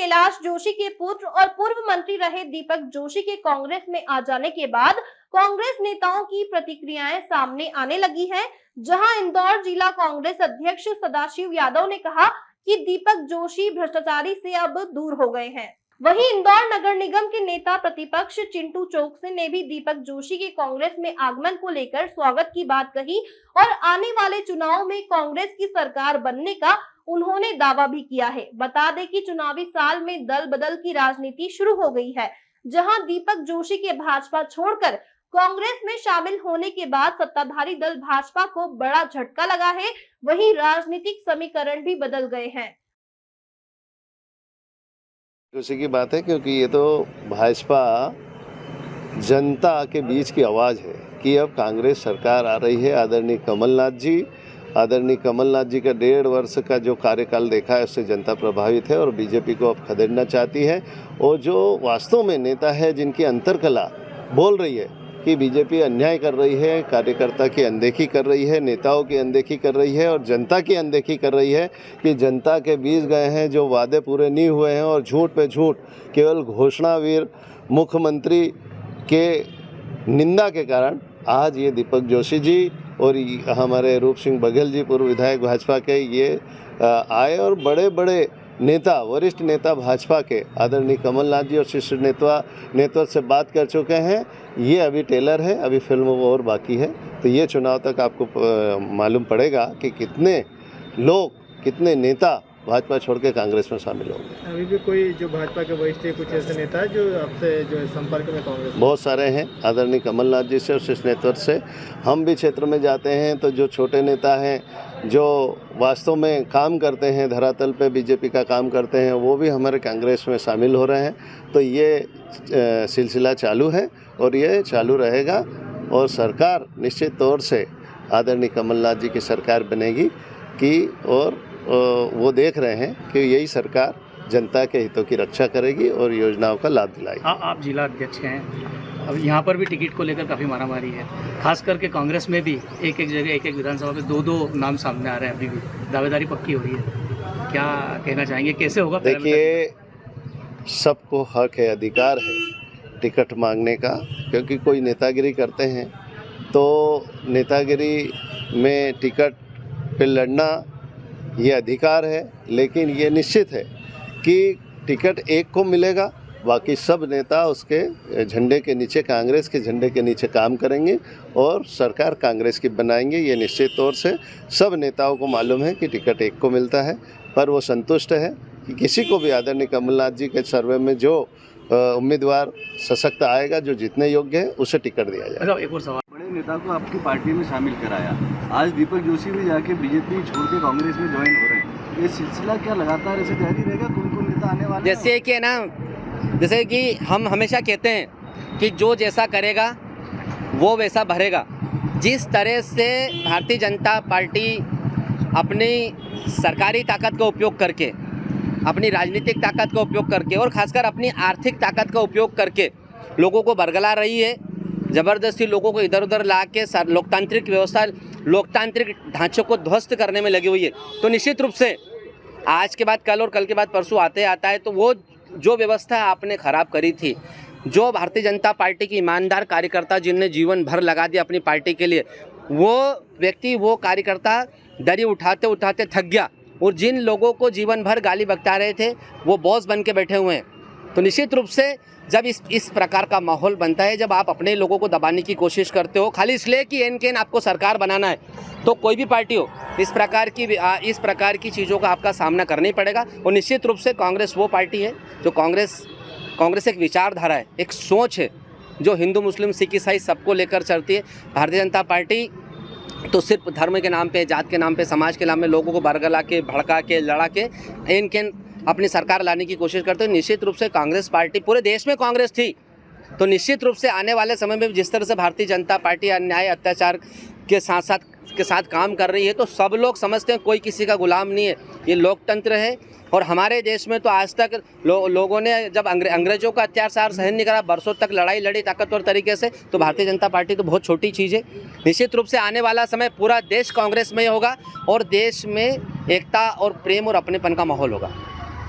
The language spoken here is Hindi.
कैलाश जोशी के पुत्र और पूर्व मंत्री रहे दीपक जोशी के कांग्रेस में आ जाने के बाद कांग्रेस नेताओं की प्रतिक्रियाएं सामने आने लगी हैं। जहां इंदौर जिला कांग्रेस अध्यक्ष सदाशिव यादव ने कहा कि दीपक जोशी भ्रष्टाचारी से अब दूर हो गए हैं। वहीं इंदौर नगर निगम के नेता प्रतिपक्ष चिंटू चौकसे ने भी दीपक जोशी के कांग्रेस में आगमन को लेकर स्वागत की बात कही और आने वाले चुनाव में कांग्रेस की सरकार बनने का उन्होंने दावा भी किया है। बता दें कि चुनावी साल में दल बदल की राजनीति शुरू हो गई है, जहां दीपक जोशी के भाजपा छोड़कर कांग्रेस में शामिल होने के बाद सत्ताधारी दल भाजपा को बड़ा झटका लगा है। वहीं राजनीतिक समीकरण भी बदल गए हैं। खुशी की बात है क्योंकि ये तो भाजपा जनता के बीच की आवाज़ है कि अब कांग्रेस सरकार आ रही है। आदरणीय कमलनाथ जी का 1.5 वर्ष का जो कार्यकाल देखा है उससे जनता प्रभावित है और बीजेपी को अब खदेड़ना चाहती है। और जो वास्तव में नेता है जिनकी अंतरकला बोल रही है कि बीजेपी अन्याय कर रही है, कार्यकर्ता की अनदेखी कर रही है, नेताओं की अनदेखी कर रही है और जनता की अनदेखी कर रही है कि जनता के बीच गए हैं, जो वादे पूरे नहीं हुए हैं और झूठ पे झूठ केवल घोषणावीर मुख्यमंत्री के निंदा के कारण आज ये दीपक जोशी जी और हमारे रूप सिंह बघेल जी पूर्व विधायक भाजपा के ये आए और बड़े बड़े नेता, वरिष्ठ नेता भाजपा के आदरणीय कमलनाथ जी और शीर्ष नेतृत्व से बात कर चुके हैं। ये अभी टेलर है, अभी फिल्म और बाकी है। तो ये चुनाव तक आपको मालूम पड़ेगा कि कितने लोग, कितने नेता भाजपा छोड़ के कांग्रेस में शामिल होंगे। अभी भी कोई जो भाजपा के वरिष्ठ कुछ ऐसे नेता है जो आपसे जो संपर्क में कांग्रेस? बहुत सारे हैं, आदरणीय कमलनाथ जी से और शीर्ष नेतृत्व से। हम भी क्षेत्र में जाते हैं तो जो छोटे नेता हैं, जो वास्तव में काम करते हैं, धरातल पे बीजेपी का काम करते हैं, वो भी हमारे कांग्रेस में शामिल हो रहे हैं। तो ये सिलसिला चालू है और ये चालू रहेगा और सरकार निश्चित तौर से आदरणीय कमलनाथ जी की सरकार बनेगी कि और वो देख रहे हैं कि यही सरकार जनता के हितों की रक्षा करेगी और योजनाओं का लाभ दिलाएगी। आप जिला अध्यक्ष हैं, अब यहाँ पर भी टिकट को लेकर काफ़ी मारामारी है, खास करके कांग्रेस में भी एक जगह एक विधानसभा में दो नाम सामने आ रहे हैं। अभी भी दावेदारी पक्की हो रही है, क्या कहना चाहेंगे, कैसे होगा? देखिए, सबको हक है, अधिकार है टिकट मांगने का, क्योंकि कोई नेतागिरी करते हैं तो नेतागिरी में टिकट पे लड़ना ये अधिकार है। लेकिन ये निश्चित है कि टिकट एक को मिलेगा, बाकी सब नेता उसके झंडे के नीचे, कांग्रेस के झंडे के नीचे काम करेंगे और सरकार कांग्रेस की बनाएंगे। ये निश्चित तौर से सब नेताओं को मालूम है कि टिकट एक को मिलता है, पर वो संतुष्ट है कि किसी को भी आदरणीय कमलनाथ जी के सर्वे में जो उम्मीदवार सशक्त आएगा, जो जितने योग्य है, उसे टिकट दिया जाएगा। एक और सवाल, बड़े नेता को आपकी पार्टी में शामिल कराया, आज दीपक जोशी भी जाके बीजेपी छोड़ के कांग्रेस में ज्वाइन हो रहे हैं, ये सिलसिला क्या लगातार ऐसे जारी रहेगा? कौन नेता आने वाले? जैसे कि ना, जैसे कि हम हमेशा कहते हैं कि जो जैसा करेगा वो वैसा भरेगा। जिस तरह से भारतीय जनता पार्टी अपनी सरकारी ताकत का उपयोग करके, अपनी राजनीतिक ताकत का उपयोग करके और खासकर अपनी आर्थिक ताकत का उपयोग करके लोगों को बरगला रही है, ज़बरदस्ती लोगों को इधर उधर ला के लोकतांत्रिक व्यवस्था, लोकतांत्रिक ढांचों को ध्वस्त करने में लगी हुई है, तो निश्चित रूप से आज के बाद कल और कल के बाद परसों आता है तो वो जो व्यवस्था आपने ख़राब करी थी, जो भारतीय जनता पार्टी की ईमानदार कार्यकर्ता जिनने जीवन भर लगा दिया अपनी पार्टी के लिए, वो व्यक्ति, वो कार्यकर्ता दरी उठाते उठाते थक गया और जिन लोगों को जीवन भर गाली बकता रहे थे वो बॉस बन के बैठे हुए हैं। तो निश्चित रूप से जब इस प्रकार का माहौल बनता है, जब आप अपने लोगों को दबाने की कोशिश करते हो खाली इसलिए कि एन केन आपको सरकार बनाना है, तो कोई भी पार्टी हो इस प्रकार की चीज़ों का आपका सामना करना ही पड़ेगा। और निश्चित रूप से कांग्रेस वो पार्टी है जो कांग्रेस एक विचारधारा है, एक सोच है जो हिंदू मुस्लिम सिख ईसाई सबको लेकर चलती है। भारतीय जनता पार्टी तो सिर्फ धर्म के नाम पे, जात के नाम पे, समाज के नाम में लोगों को बरगला के, भड़का के, लड़ा के एन केन अपनी सरकार लाने की कोशिश करते हैं। निश्चित रूप से कांग्रेस पार्टी, पूरे देश में कांग्रेस थी, तो निश्चित रूप से आने वाले समय में जिस तरह से भारतीय जनता पार्टी अन्याय अत्याचार के साथ काम कर रही है, तो सब लोग समझते हैं कोई किसी का गुलाम नहीं है, ये लोकतंत्र है। और हमारे देश में तो आज तक लोगों ने जब अंग्रेजों का अत्याचार सहन नहीं करा, बरसों तक लड़ाई लड़ी ताकतवर तरीके से, तो भारतीय जनता पार्टी तो बहुत छोटी चीज़ है। निश्चित रूप से आने वाला समय पूरा देश कांग्रेस में होगा और देश में एकता और प्रेम और अपनेपन का माहौल होगा।